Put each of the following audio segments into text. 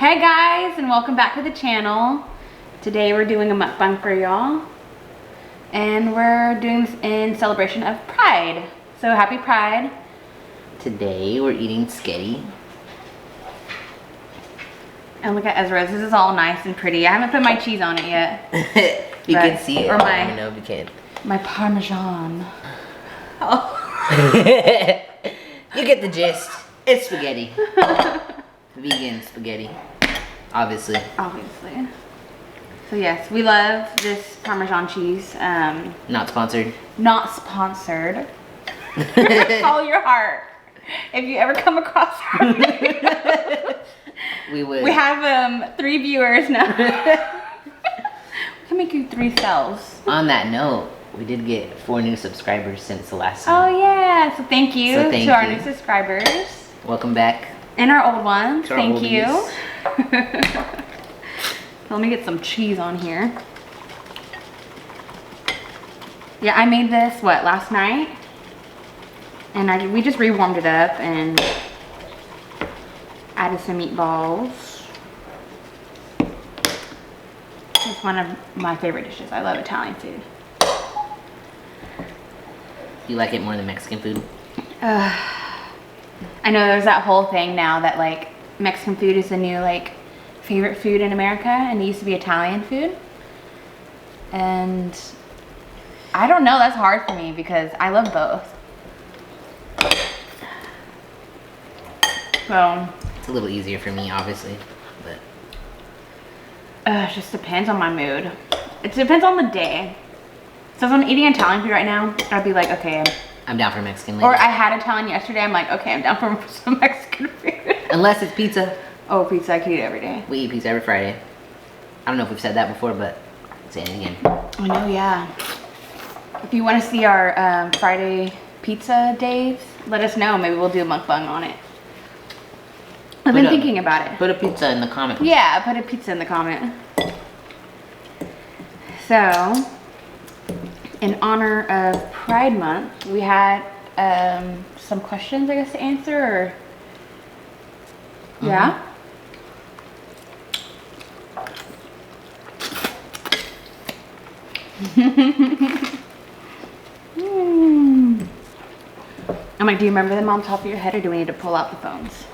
Hey guys, and welcome back to the channel. Today we're doing a mukbang for y'all, and we're doing this in celebration of Pride. So happy Pride. Today we're eating sketty. And look at Ezra's. This is all nice and pretty. I haven't put my cheese on it yet. You can see it. Or Let me know if you can. my Parmesan. Oh. You get the gist. It's spaghetti. Vegan spaghetti. Obviously. Obviously. So yes, we love this Parmesan cheese. Not sponsored. Not sponsored. Follow your heart. If you ever come across her. We would. We have 3 viewers now. We can make you 3 sales. On that note, we did get 4 new subscribers since the last Oh time. yeah, so thank you to our new subscribers. Welcome back. And our old ones, To our thank you. oldies. Let me get some cheese on here. Yeah, I made this, last night? And we just re-warmed it up and added some meatballs. It's one of my favorite dishes. I love Italian food. You like it more than Mexican food? I know there's that whole thing now that like Mexican food is the new like favorite food in America, and it used to be Italian food. And I don't know, that's hard for me because I love both. So It's a little easier for me, obviously, but it just depends on my mood. It depends on the day. So if I'm eating Italian food right now, I'd be like, okay. I'm down for Mexican later. Or I had Italian yesterday, I'm like, okay, I'm down for some Mexican food. Unless it's pizza. Oh, pizza, I could eat every day. We eat pizza every Friday. I don't know if we've said that before, but say it again. I know, yeah. If you want to see our Friday pizza days, let us know. Maybe we'll do a mukbang on it. I've been thinking about it. Put a pizza in the comments. Yeah, put a pizza in the comment. So, in honor of Pride Month, we had some questions, I guess, to answer. Or... Yeah? I'm like, do you remember them on top of your head, or do we need to pull out the phones?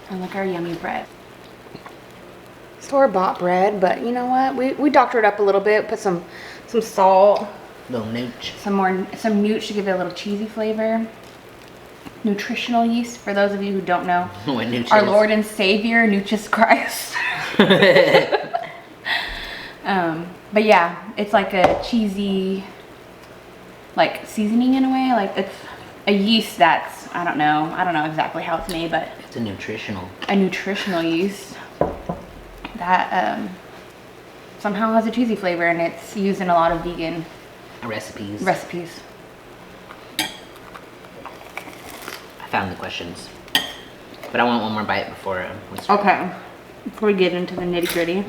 And look, our yummy bread. Store-bought bread, but you know what? We doctored it up a little bit, put some salt, Little nooch. some nooch to give it a little cheesy flavor. Nutritional yeast, for those of you who don't know. What nooch Our is. Lord and Savior, Noochus Christ. But yeah, it's like a cheesy, like seasoning in a way. Like it's a yeast that's, I don't know exactly how it's made, but It's a nutritional yeast that somehow has a cheesy flavor, and it's used in a lot of vegan recipes. I found the questions, but I want one more bite before we start. Okay, before we get into the nitty gritty.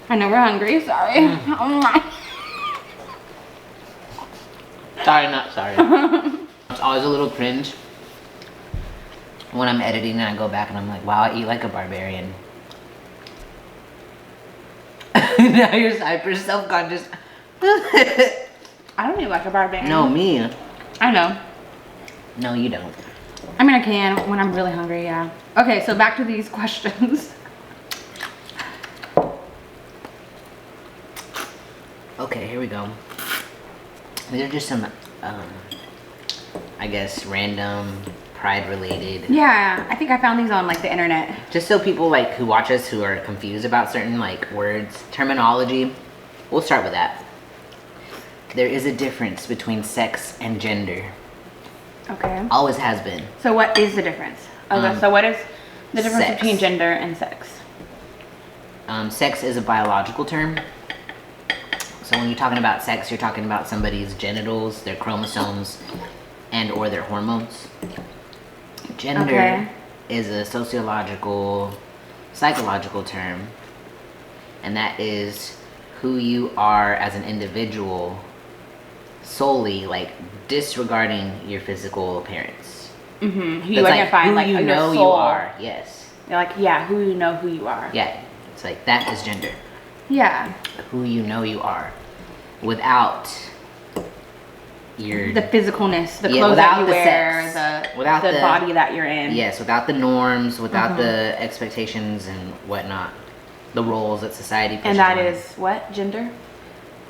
I know we're hungry, sorry. Sorry, not sorry. It's always a little cringe when I'm editing and I go back and I'm like, wow, I eat like a barbarian. Now you're hyper self-conscious. I don't eat like a barbarian. No, me. I know. No, you don't. I mean, I can when I'm really hungry, yeah. Okay, so back to these questions. Okay, here we go. These are just some, I guess, random Pride related. Yeah, I think I found these on like the internet. Just so people like who watch us who are confused about certain like words, terminology, we'll start with that. There is a difference between sex and gender. Okay. Always has been. So what is the difference? Okay, so what is the difference sex. between gender and sex? Sex is a biological term. So when you're talking about sex, you're talking about somebody's genitals, their chromosomes, and or their hormones. Gender Okay. is a sociological, psychological term, and that is who you are as an individual solely, like disregarding your physical appearance. Mm-hmm. Who you That's identify, who like you your know you soul. are. Yes. You're like, yeah, who you know who you are. Yeah. It's like that is gender. Yeah. Who you know you are, without your The physicalness, the Yeah, clothes without that you the wear, sex. Without the the- body that you're in. yes, without the norms, without the expectations and whatnot, the roles that society pushes And that on. is what? Gender?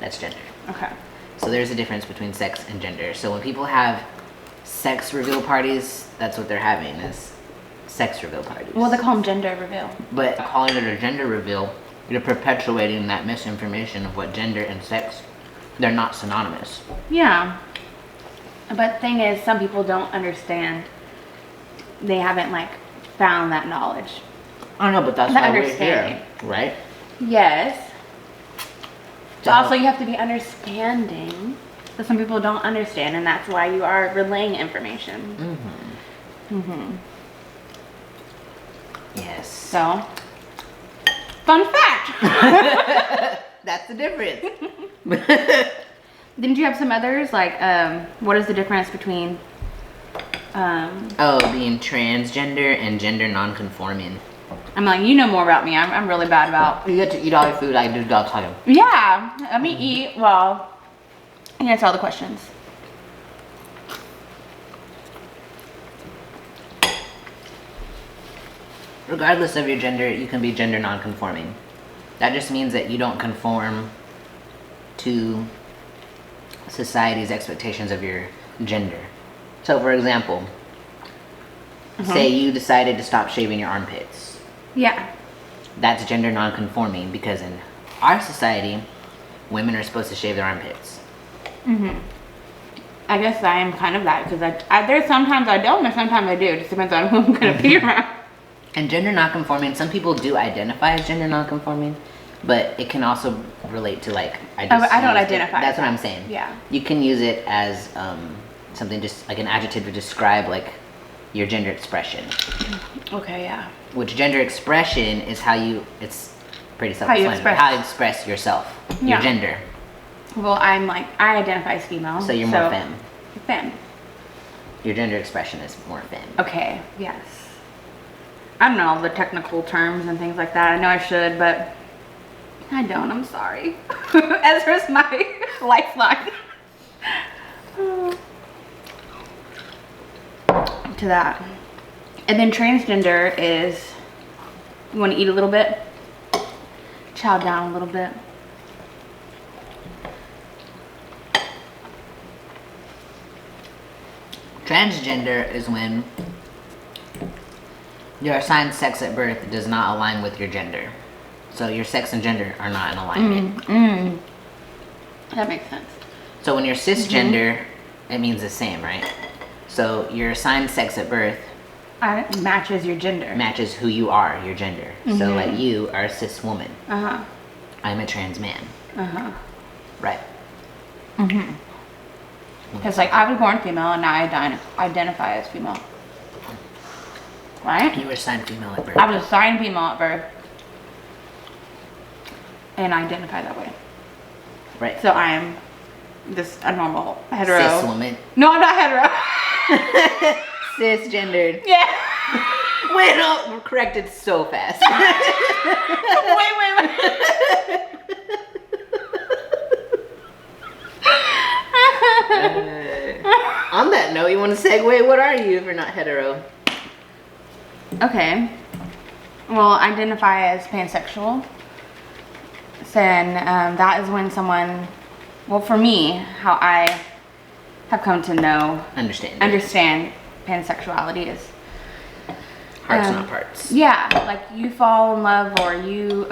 That's gender. Okay. So there's a difference between sex and gender. So when people have sex reveal parties, that's what they're having, is sex reveal parties. Well, they call them gender reveal. But calling it a gender reveal, you're perpetuating that misinformation of what gender and sex, they're not synonymous. Yeah. But the thing is, some people don't understand. They haven't, like, found that knowledge. I know, but that's The why we're understanding. here, right? Yes. To But also, help- you have to be understanding that some people don't understand, and that's why you are relaying information. Yes. So, fun fact. That's the difference. Didn't you have some others? Like, what is the difference between, Oh, being transgender and gender non-conforming. I'm like, you know more about me. I'm really bad about. You get to eat all your food, I do dog talking. Yeah, let me eat while you answer all the questions. Regardless of your gender, you can be gender non-conforming. That just means that you don't conform to society's expectations of your gender. So for example, say you decided to stop shaving your armpits. Yeah. That's gender non-conforming because in our society, women are supposed to shave their armpits. I guess I am kind of that because there's sometimes I don't and sometimes I do. It just depends on who I'm going to be around. And gender non-conforming, some people do identify as gender non-conforming, but it can also relate to like I don't used it. identify That's as what I'm that. saying. Yeah. You can use it as something just like an adjective to describe like your gender expression. Okay, yeah. Which gender expression is how you. It's pretty you self-explanatory. express. How you express yourself. Yeah. Your gender. Well, I'm like, I identify as female. So you're more femme. Femme. Your gender expression is more femme. Okay, yes. I don't know all the technical terms and things like that. I know I should, but I don't. I'm sorry. Ezra's my lifeline. To that. And then transgender is, you want to eat a little bit? Chow down a little bit. Transgender is when your assigned sex at birth does not align with your gender. So your sex and gender are not in alignment. That makes sense. So when you're cisgender, it means the same, right? So your assigned sex at birth Matches your gender. matches who you are, your gender. So like you are a cis woman. Uh-huh. I'm a trans man. Uh-huh. Right. Because like I was born female and now I identify as female. Right? You were assigned female at birth. I was assigned female at birth. And I identify that way. Right. So I am just a normal hetero. Cis woman. No, I'm not hetero. Cisgendered. Yeah. Wait, no, we're corrected so fast. wait. On that note, you want to segue? What are you if you're not hetero? Okay. Well, identify as pansexual. Then that is when someone, well, for me, how I have come to know, understand pansexuality is. Hearts, not parts. Yeah, like you fall in love or you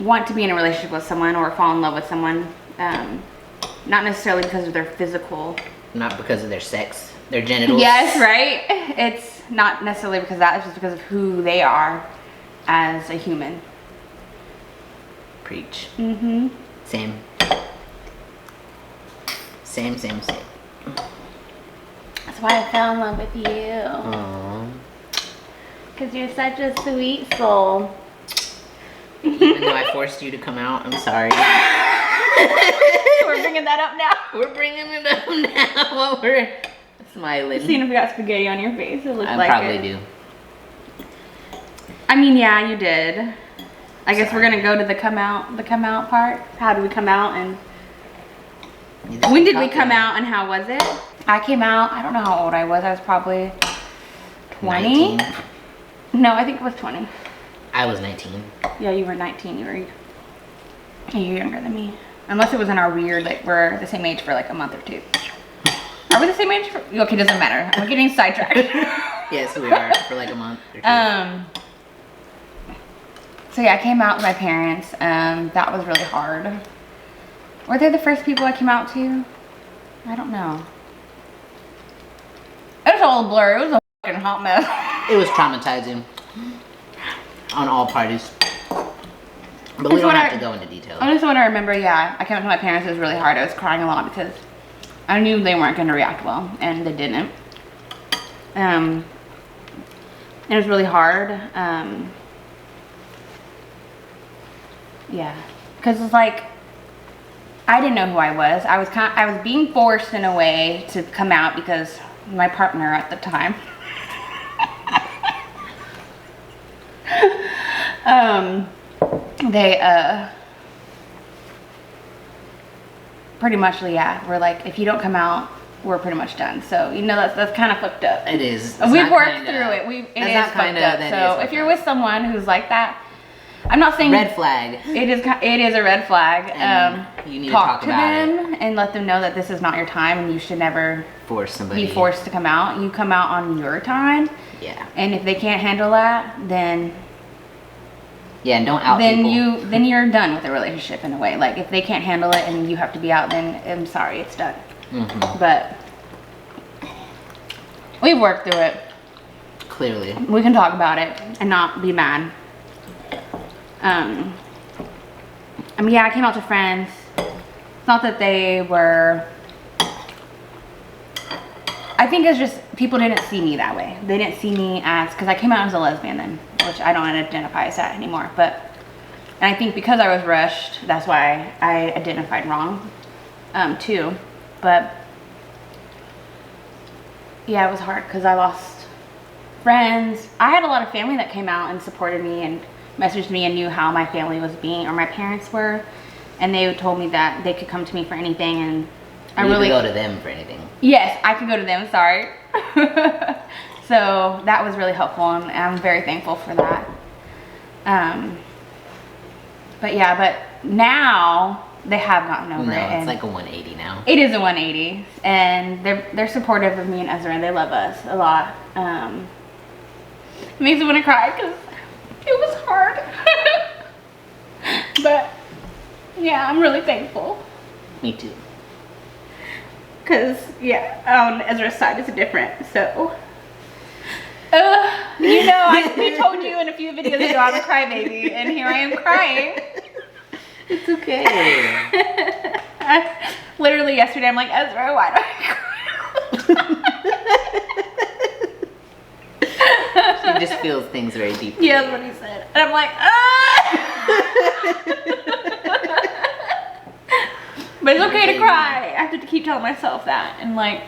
want to be in a relationship with someone or fall in love with someone, not necessarily because of their physical. Not because of their sex, their genitals. Yes, right? It's not necessarily because of that, it's just because of who they are as a human. Preach. Mm-hmm. Same. Same. That's why I fell in love with you. Aww. Because you're such a sweet soul. Even though I forced you to come out, I'm sorry. We're bringing that up now. We're bringing it up now while we're smiling. Seeing if we got spaghetti on your face. It looks I like probably it. do. I mean, yeah, you did. I guess we're gonna go to the come out part. How did we come out, and when did we come out, and how was it? I came out, I don't know how old I was. I was probably 20. 19. No, I think it was 20. I was 19. Yeah, you were 19. You're younger than me. Unless it was in our weird, like we're the same age for like a month or two. Are we the same age? Okay, doesn't matter. We're getting sidetracked. Yes, we are for like a month or two. So yeah, I came out with my parents. That was really hard. Were they the first people I came out to? I don't know. It was all a blur. It was a fucking hot mess. It was traumatizing on all parties. But we don't have to go into detail. I just want to remember, yeah, I came out to my parents. It was really hard. I was crying a lot because I knew they weren't going to react well, and they didn't. It was really hard. Yeah, because it's like I didn't know who I was. I was being forced in a way to come out because my partner at the time. They pretty much, yeah, we're like, if you don't come out, we're pretty much done. So you know that's kind of fucked up. It is. We've worked through it. It is fucked up. So if you're with someone who's like that, I'm not saying red flag. It is a red flag. You need to talk about them and let them know that this is not your time, and you should never force somebody. Be forced to come out. You come out on your time. Yeah. And if they can't handle that, then yeah, and don't out people. Then you're done with the relationship in a way. Like if they can't handle it and you have to be out, then I'm sorry, it's done. Mm-hmm. But we've worked through it. Clearly. We can talk about it and not be mad. I mean, yeah, I came out to friends. It's not that they were. I think it's just people didn't see me that way. They didn't see me as, because I came out as a lesbian then, which I don't identify as that anymore. And I think because I was rushed, that's why I identified wrong, too. But yeah, it was hard because I lost friends. I had a lot of family that came out and supported me and messaged me and knew how my family was being, or my parents were, and they told me that they could come to me for anything, and I really go to them for anything. Yes, I could go to them. Sorry. So that was really helpful, and I'm very thankful for that. But yeah, but now they have gotten over it. No, it's like a 180 now. It is a 180, and they're supportive of me and Ezra, and they love us a lot. It makes me want to cry because it was hard. But yeah, I'm really thankful. Me too. Because yeah, on Ezra's side it's different. So you know, we told you in a few videos ago I'm a crybaby, and here I am crying. It's okay. Literally yesterday I'm like, Ezra, why do I cry? She just feels things very deeply. Yeah, that's what he said. And I'm like, But it's okay to cry. I have to keep telling myself that. And like,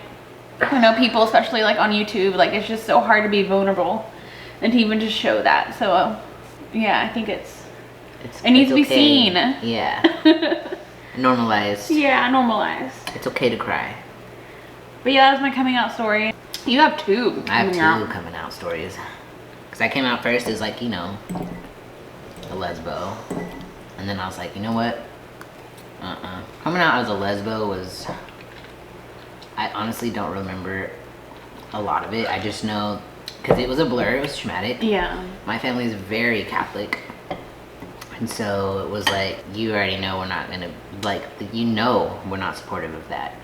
I know people, especially like on YouTube, like it's just so hard to be vulnerable and to even just show that. So yeah, I think it needs to be seen. Yeah. Normalized. Yeah, normalized. It's okay to cry. But yeah, that was my coming out story. You have two. I have two coming out stories. Because I came out first as like, you know, a lesbo. And then I was like, you know what? Coming out as a lesbo was, I honestly don't remember a lot of it. I just know, because it was a blur, it was traumatic. Yeah. My family is very Catholic. And so it was like, you already know we're not going to, like, you know we're not supportive of that.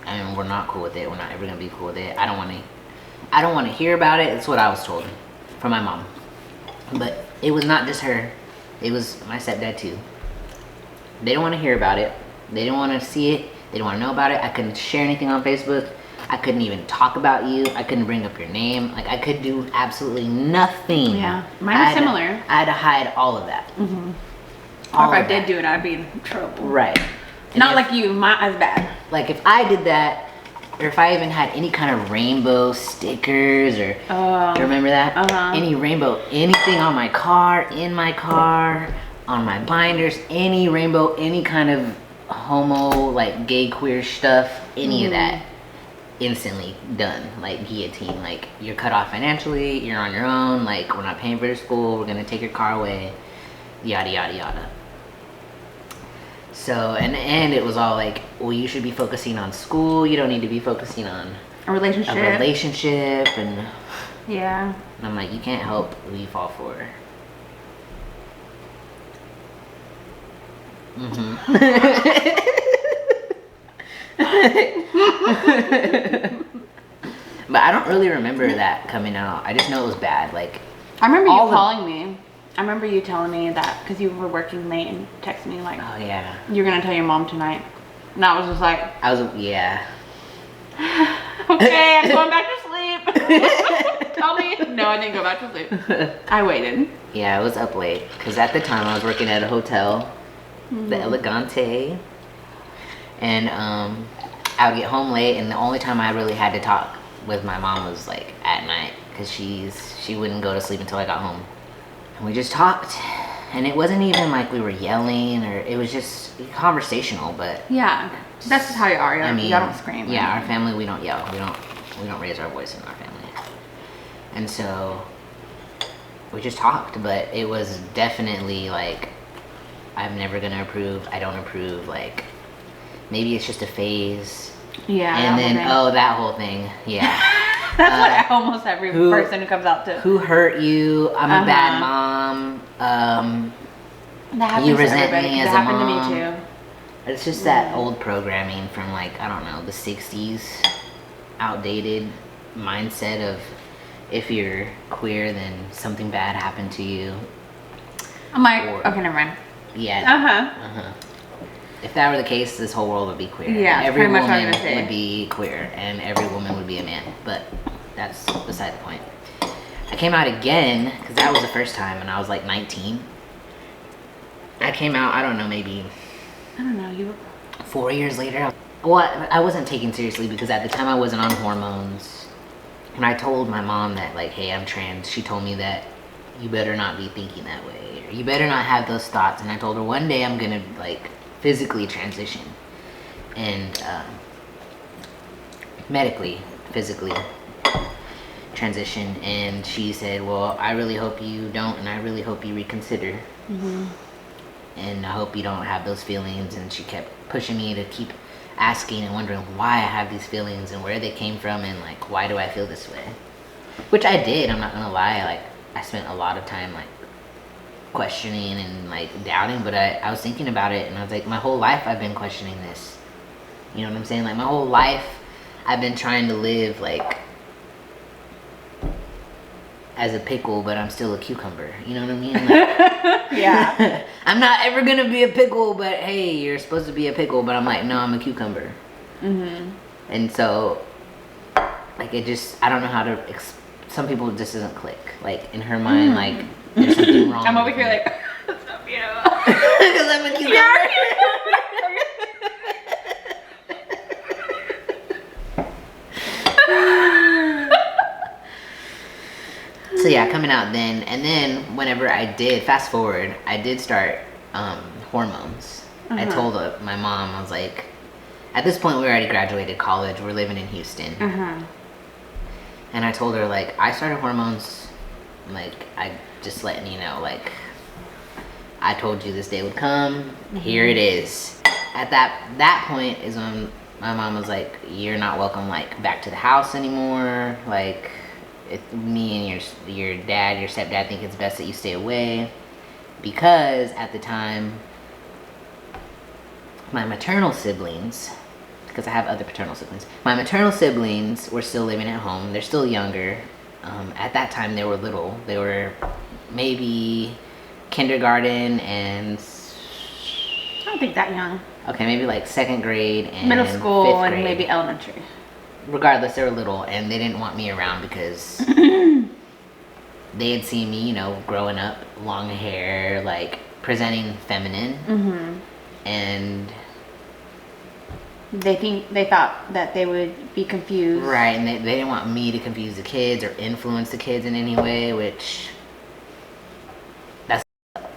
I mean, we're not cool with it. We're not ever going to be cool with it. I don't want to hear about it. That's what I was told from my mom. But it was not just her. It was my stepdad too. They don't want to hear about it. They don't want to see it. They don't want to know about it. I couldn't share anything on Facebook. I couldn't even talk about you. I couldn't bring up your name. Like, I could do absolutely nothing. Yeah, mine was similar. I had to hide all of that. Mm-hmm. Or if I did do it, I'd be in trouble. Right. Not like you, mine as bad. Like, if I did that, or if I even had any kind of rainbow stickers, or do you remember that? Any rainbow, anything on my car, in my car, on my binders, any rainbow, any kind of homo, like gay, queer stuff, any of that, instantly done. Like guillotine. Like, you're cut off financially, you're on your own, like, we're not paying for your school, we're gonna take your car away, yada yada yada. So, in the end, it was all like, well, you should be focusing on school, you don't need to be focusing on a relationship. And yeah. And I'm like, you can't help who you fall for. But I don't really remember that coming out. I just know it was bad. Like, I remember you calling me. I remember you telling me that because you were working late and texting me like, oh yeah, you're gonna tell your mom tonight. And I was just like, yeah. Okay, I'm going back to sleep. Tell me. No, I didn't go back to sleep. I waited. Yeah, I was up late because at the time I was working at a hotel, the Elegante, and I would get home late, and the only time I really had to talk with my mom was like at night because she wouldn't go to sleep until I got home. And we just talked, and it wasn't even like we were yelling, or it was just conversational. But yeah, that's just how you are. I mean, y'all don't scream. Yeah, our family, we don't yell. We don't raise our voice in our family. And so we just talked, but it was definitely like, I'm never gonna approve. I don't approve. Like, maybe it's just a phase. Yeah. And then that whole thing. Yeah. That's what almost every person who comes out to. Who hurt you? I'm a bad mom. That happens you resent to everybody. me as that a mom. happened to me too. It's just that old programming from, like, I don't know, the 60s, outdated mindset of if you're queer, then something bad happened to you. I'm like, okay, never mind. Yeah. If that were the case, this whole world would be queer. Yeah, every pretty much what I woman was gonna say. would be queer, and every woman would be a man. But that's beside the point. I came out again because that was the first time, and I was like 19. I came out, I don't know, maybe, I don't know, you 4 years later. Well, I wasn't taken seriously because at the time I wasn't on hormones. And I told my mom that, like, hey, I'm trans. She told me that you better not be thinking that way, or you better not have those thoughts. And I told her one day I'm gonna, like, physically transition, and medically, physically transition. And she said, well, I really hope you don't, and I really hope you reconsider. And I hope you don't have those feelings. And she kept pushing me to keep asking and wondering why I have these feelings and where they came from, and like, why do I feel this way? Which I did, I'm not gonna lie. Like, I spent a lot of time like questioning and like doubting, but I was thinking about it, and I was like, my whole life I've been questioning this. You know what I'm saying? Like, my whole life I've been trying to live like as a pickle, but I'm still a cucumber. You know what I mean? Like, yeah. I'm not ever gonna be a pickle, but hey, you're supposed to be a pickle. But I'm like, no, I'm a cucumber. And so, like, it just, I don't know how to. Some people just doesn't click. Like, in her mind, like, there's something wrong. I'm over here like, what's up, you know? Because I'm a cucumber. So yeah, coming out then, and then whenever I did, fast forward, I did start hormones. I told my mom, I was like, at this point we already graduated college, we're living in Houston. And I told her, like, I started hormones, like, I just letting you know, like, I told you this day would come, here it is. At that point is when my mom was like, you're not welcome, like, back to the house anymore, like, me and your dad, your stepdad think it's best that you stay away, because at the time my maternal siblings, because I have other paternal siblings, my maternal siblings were still living at home. They're still younger. At that time they were little. They were maybe kindergarten and I don't think that young. Okay, maybe like second grade and middle school fifth grade. and maybe elementary. regardless, they were little and they didn't want me around because they had seen me, you know, growing up, long hair, like presenting feminine, and they thought that they would be confused, right? And they didn't want me to confuse the kids or influence the kids in any way, which that's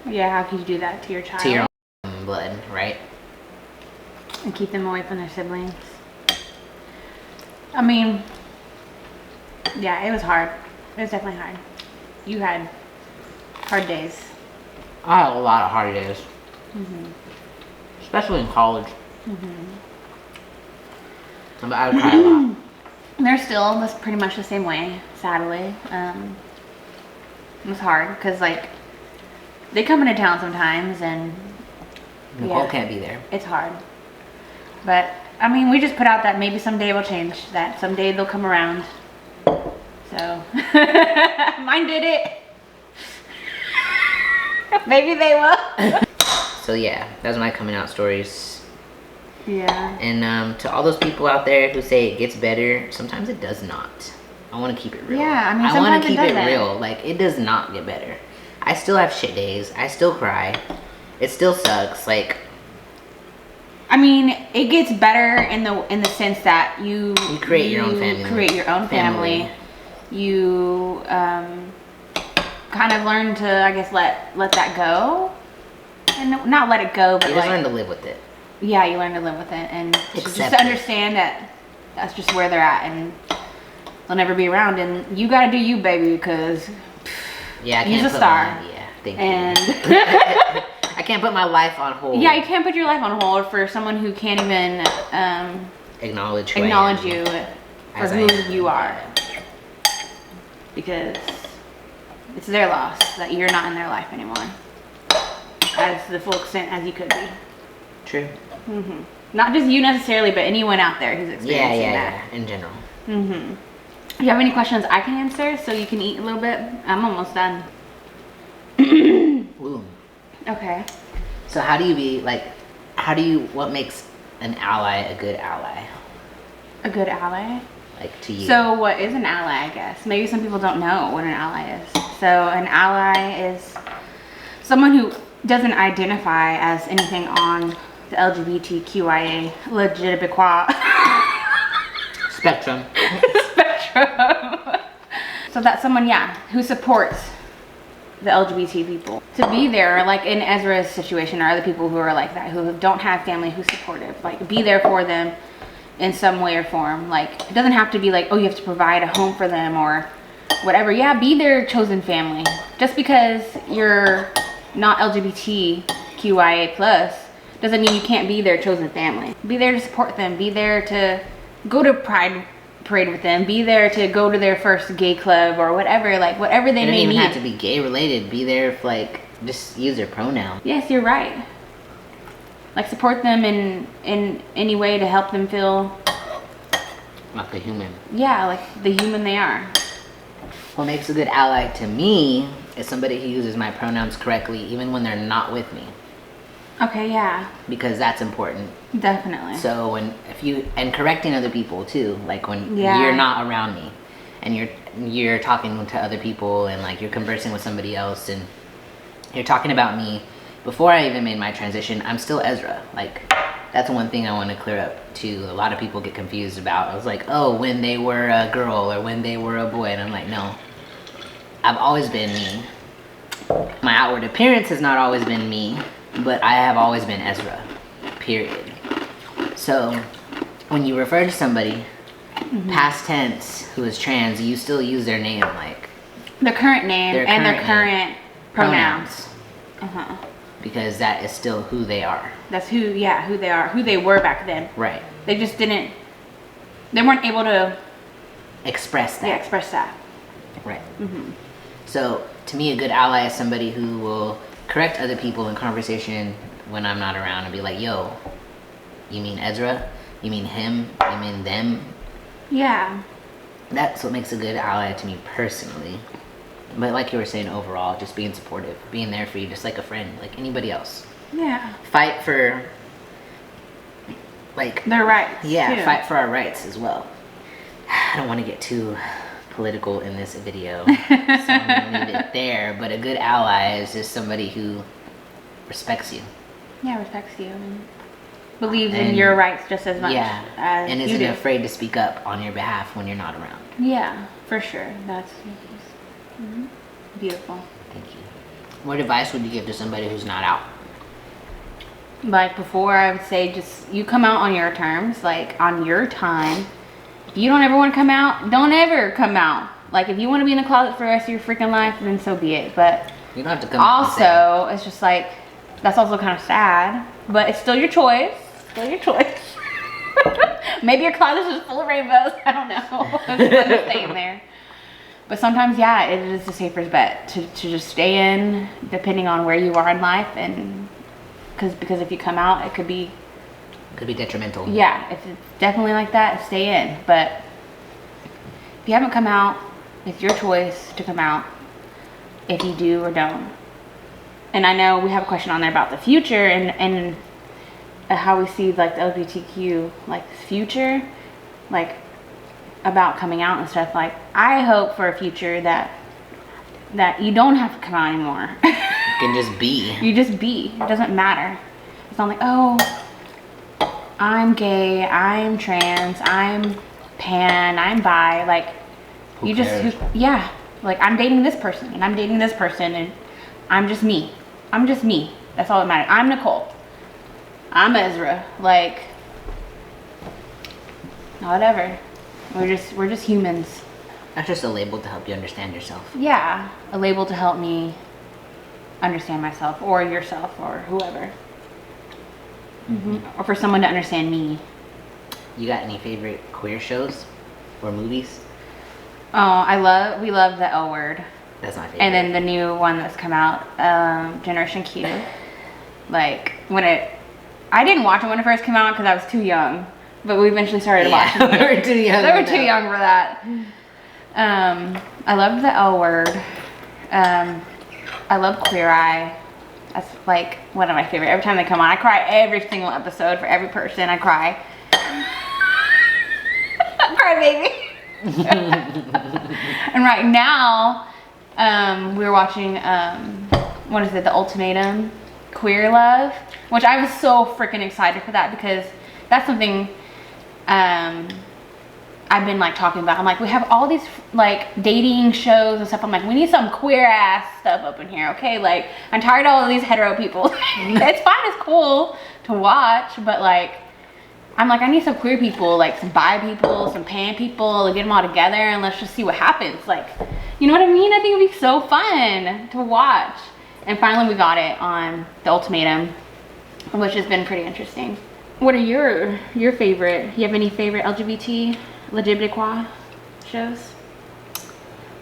yeah. How could you do that to your child? to your own blood, right? And keep them away from their siblings. I mean, yeah, it was hard. It was definitely hard. You had hard days. I had a lot of hard days, especially in college. But I would cry a lot. They're still was pretty much the same way, sadly. It was hard because like they come into town sometimes and Nicole can't be there. it's hard. But I mean, we just put out that maybe someday it will change. That someday they'll come around. So mine did it. Maybe they will. So yeah, that's my coming out stories. Yeah. And to all those people out there who say it gets better, sometimes it does not. I want to keep it real. Yeah, I mean, I want sometimes to it keep it doesn't. real. Like, it does not get better. I still have shit days. I still cry. It still sucks. Like, I mean, it gets better in the sense that you create your own family. Create your own family. You kind of learn to, I guess, let that go, and not let it go, but you just learn to live with it. Yeah, you learn to live with it, and just Accept to it. understand that that's just where they're at, and they'll never be around, and you gotta do you, baby, because Yeah, I can't he's a put star. Yeah, thank And you. I can't put my life on hold. yeah, you can't put your life on hold for someone who can't even acknowledge who I acknowledge am you for as I who am. you are, because it's their loss that you're not in their life anymore as the full extent as you could be. True. Not just you necessarily, but anyone out there who's experiencing that. Yeah, in general. Do you have any questions I can answer so you can eat a little bit? I'm almost done. Ooh. Okay. So what makes an ally a good ally? A good ally? Like, to you? So what is an ally, I guess? Maybe some people don't know what an ally is. So an ally is someone who doesn't identify as anything on the LGBTQIA legitimate Spectrum. spectrum. So that's someone, yeah, who supports the LGBT people. To be there, like in Ezra's situation, or other people who are like that, who don't have family who's supportive, like be there for them in some way or form. Like, it doesn't have to be like, oh, you have to provide a home for them or whatever. Yeah, be their chosen family. Just because you're not LGBTQIA plus doesn't mean you can't be their chosen family. Be there to support them. Be there to go to Pride Parade with them. Be there to go to their first gay club or whatever. Like, whatever they It doesn't may even need. have to be gay related. Be there if, like, just use their pronoun. Yes, you're right. Like, support them in any way to help them feel, Like a human. yeah, like the human they are. What makes a good ally to me is somebody who uses my pronouns correctly even when they're not with me. Okay, yeah, Because that's important. definitely. So and correcting other people too, like when Yeah. you're not around me and you're talking to other people and like you're conversing with somebody else and you're talking about me before I even made my transition, I'm still Ezra. Like, that's one thing I want to clear up too. A lot of people get confused about. I was like, oh, when they were a girl or when they were a boy, and I'm like, no, I've always been me. My outward appearance has not always been me, but I have always been Ezra, period. So when you refer to somebody past tense who is trans, you still use their name, like Their current name Their and their current current pronouns. because that is still who they are. That's who they are, who they were back then. Right. They weren't able to Express that. express that. Right. So to me, a good ally is somebody who will correct other people in conversation when I'm not around and be like, yo, you mean Ezra? You mean him? You mean them? Yeah. That's what makes a good ally to me personally. But like you were saying, overall, just being supportive, being there for you, just like a friend, like anybody else. Yeah. Fight for, like, Their rights. yeah, too. fight for our rights as well. don't want to get too political in this video, so I'm gonna leave it there. But a good ally is just somebody who respects you. Yeah, respects you and believes in your rights just as much as and you isn't do. afraid to speak up on your behalf when you're not around. Yeah, for sure. That's beautiful. Thank you. What advice would you give to somebody who's not out? Like before, I would say just you come out on your terms, like on your time. If you don't ever want to come out, don't ever come out. Like if you want to be in the closet for the rest of your freaking life, then so be it. But you don't have to come out. Also, it's just like, that's also kind of sad, but it's still your choice. Still your choice. Maybe your closet is full of rainbows. I don't know. It's staying there. But sometimes, yeah, it is the safest bet to just stay in, depending on where you are in life, and because if you come out, it could be detrimental. Yeah, if it's definitely like that, stay in. But if you haven't come out, it's your choice to come out. If you do or don't. And I know we have a question on there about the future and how we see like the LGBTQ like future, like about coming out and stuff. Like I hope for a future that you don't have to come out anymore. You can just be. You just be. It doesn't matter. It's not like, oh, I'm gay, I'm trans, I'm pan, I'm bi. Like Who cares? Yeah. Like I'm dating this person and I'm dating this person and I'm just me. I'm just me. That's all that matters. I'm Nicole. I'm Ezra. Like whatever. We're just humans. That's just a label to help you understand yourself. Yeah. A label to help me understand myself or yourself or whoever. Or for someone to understand me. You got any favorite queer shows or movies? Oh, we love the L Word. That's my favorite. And then the new one that's come out, Generation Q. Like I didn't watch it when it first came out because I was too young, but we eventually started watching it. We were too young. They were too young for that. I loved the L Word. I love Queer Eye. That's like one of my favorite. Every time they come on, I cry every single episode for every person. I cry. I cry, baby. And right now, we're watching, what is it, The Ultimatum, Queer Love, which I was so freaking excited for that because that's something I've been like talking about. I'm like, we have all these like dating shows and stuff. I'm like, we need some queer ass stuff up in here, okay? Like, I'm tired of all of these hetero people. It's fine, it's cool to watch, but like, I'm like, I need some queer people, like some bi people, some pan people, to get them all together and let's just see what happens. Like, you know what I mean? I think it'd be so fun to watch. And finally we got it on The Ultimatum, which has been pretty interesting. What are your favorite? You have any favorite LGBT shows?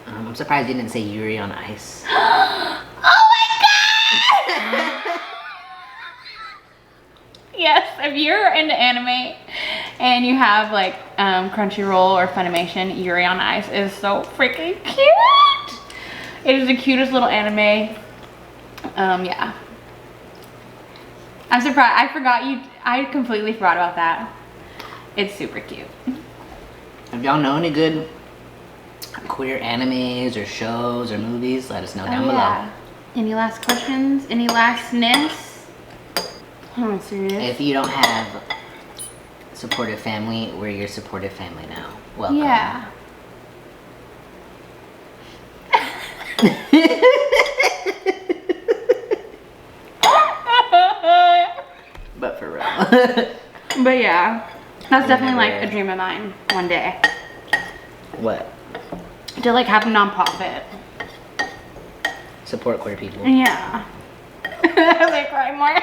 I'm surprised you didn't say Yuri on Ice. Oh my god! Yes, if you're into anime and you have like Crunchyroll or Funimation, Yuri on Ice is so freaking cute. It is the cutest little anime. Yeah. I'm surprised. I completely forgot about that. It's super cute. If y'all know any good queer animes or shows or movies, let us know down below. Any last questions? Any lastness? I'm serious. If you don't have supportive family, we're your supportive family now. Welcome. Yeah. But for real. But yeah, that's definitely like a dream of mine one day. What? To like have a nonprofit. Support queer people. Yeah. As I cry more.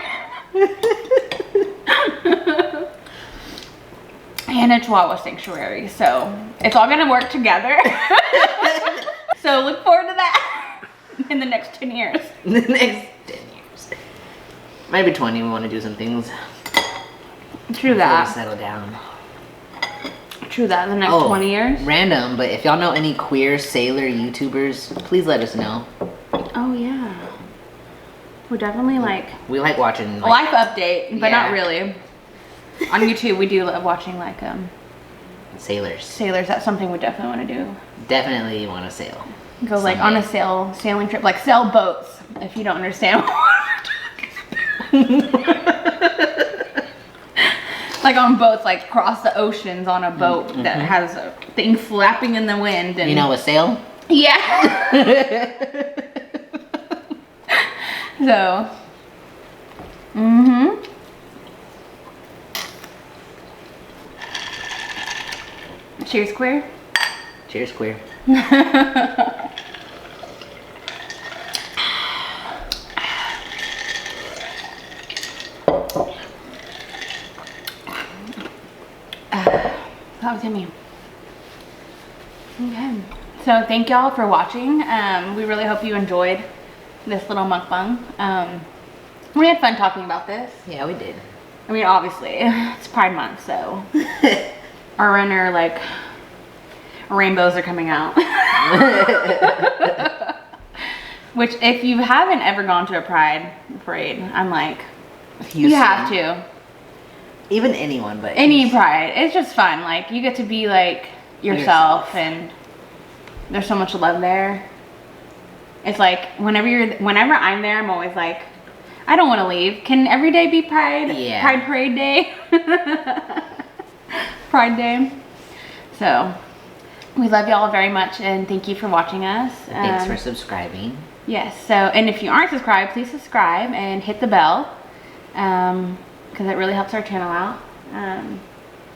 And a Chihuahua sanctuary, so it's all gonna work together. So look forward to that in the next 10 years. The next 10 years. Maybe 20, we want to do some things. True that. Settle down. True that, the next 20 years. Random, but if y'all know any queer sailor YouTubers, please let us know. Oh yeah. We're definitely like... We like watching... Like, life update, but not really. On YouTube, we do love watching like Sailors. Sailors, that's something we definitely want to do. Definitely want to sail. Go like on a sailing trip, like sail boats, if you don't understand what we're talking about. Like on boats, like cross the oceans on a boat that has a thing flapping in the wind. And you know a sail? Yeah. So. Cheers, queer. Cheers, queer. That was yummy. Okay. So thank y'all for watching. We really hope you enjoyed this little mukbang. We had fun talking about this. Yeah, we did. I mean, obviously, it's Pride Month, so our inner, like, rainbows are coming out. Which, if you haven't ever gone to a Pride parade, I'm like, you have to. Even anyone, but any Pride. It's just fun. Like, you get to be, like, yourself, and there's so much love there. It's like, whenever I'm there, I'm always like, I don't want to leave. Can every day be Pride? Yeah. Pride Parade Day? Pride Day. So, we love y'all very much, and thank you for watching us. Thanks for subscribing. Yes. So, and if you aren't subscribed, please subscribe and hit the bell, because it really helps our channel out. And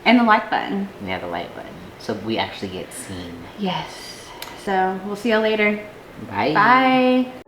the like button. Yeah, the like button. So we actually get seen. Yes. So, we'll see y'all later. Bye. Bye.